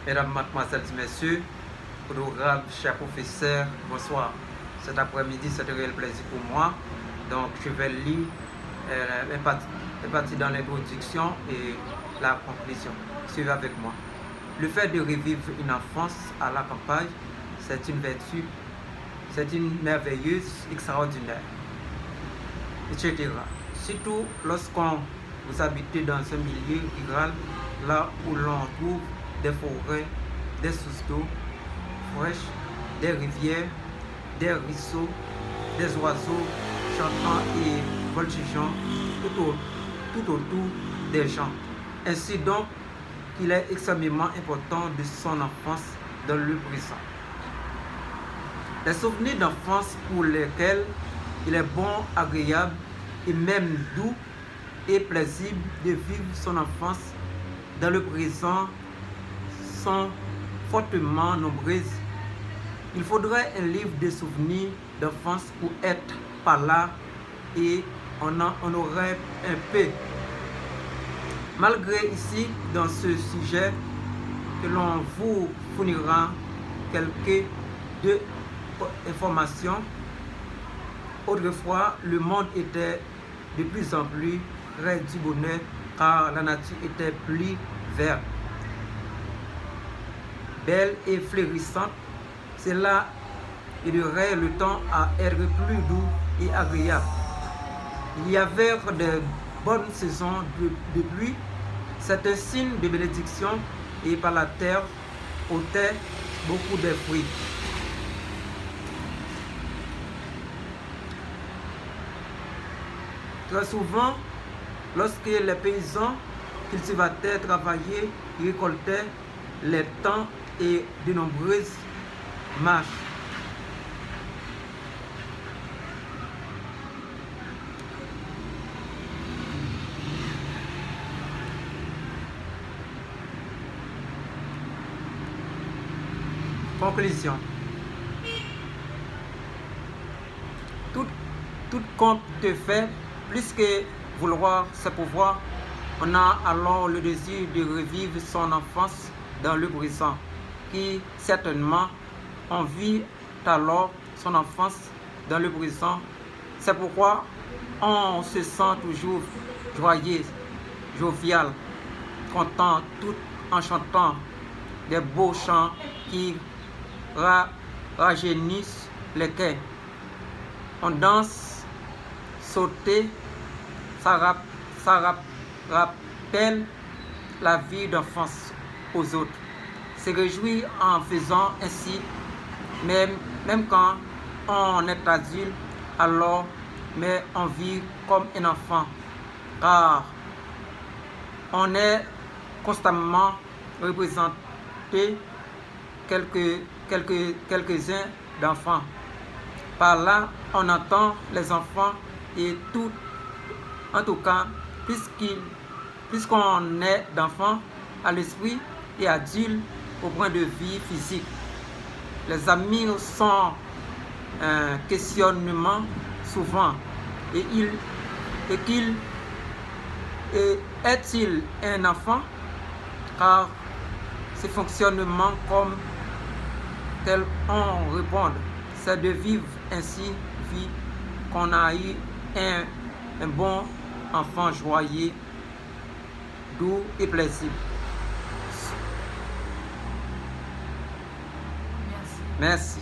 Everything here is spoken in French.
Mesdames, mademoiselles et messieurs, honorables chers professeurs, bonsoir. Cet après-midi, c'est un réel plaisir pour moi. Donc, je vais lire une partie dans l'introduction et la conclusion. Suivez avec moi. Le fait de revivre une enfance à la campagne, c'est une vertu, c'est une merveilleuse, extraordinaire, etc. Surtout lorsqu'on vous habitez dans un milieu rural, là où l'on trouve des forêts, des sources d'eau fraîches, des rivières, des ruisseaux, des oiseaux chantant et voltigeant tout autour des gens. Ainsi donc, il est extrêmement important de son enfance dans le présent. Les souvenirs d'enfance pour lesquels il est bon, agréable et même doux et plaisible de vivre son enfance dans le présent sont fortement nombreuses. Il faudrait un livre de souvenirs d'enfance pour être par là et on aurait un peu. Malgré ici, dans ce sujet, que l'on vous fournira quelques informations. Autrefois, le monde était de plus en plus près du bonheur car la nature était plus verte, belle et fleurissante. Cela aiderait le temps à être plus doux et agréable. Il y avait de bonnes saisons de pluie. C'est un signe de bénédiction et par la terre ôtait beaucoup de fruits. Très souvent, lorsque les paysans cultivateurs travaillaient, ils récoltaient les temps et de nombreuses marches. Conclusion. Tout compte te fait, plus que vouloir se pouvoir, on a alors le désir de revivre son enfance dans le présent, qui certainement on vit alors son enfance dans le présent. C'est pourquoi on se sent toujours joyeux, jovial, content, tout en chantant des beaux chants qui rajeunissent les cœurs. On danse, sauter, ça rappelle la vie d'enfance aux autres. Se réjouir en faisant ainsi, même quand on est adulte, alors, mais on vit comme un enfant, car on est constamment représenté quelques-uns d'enfants. Par là, on entend les enfants et tout. En tout cas, puisqu'on est d'enfant à l'esprit et adulte au point de vue physique, les amis sont un questionnement souvent. Est-il un enfant? Car ce fonctionnement comme tel on répond, c'est de vivre ainsi vie qu'on a eu un bon enfant joyeux, doux et plaisible. Merci.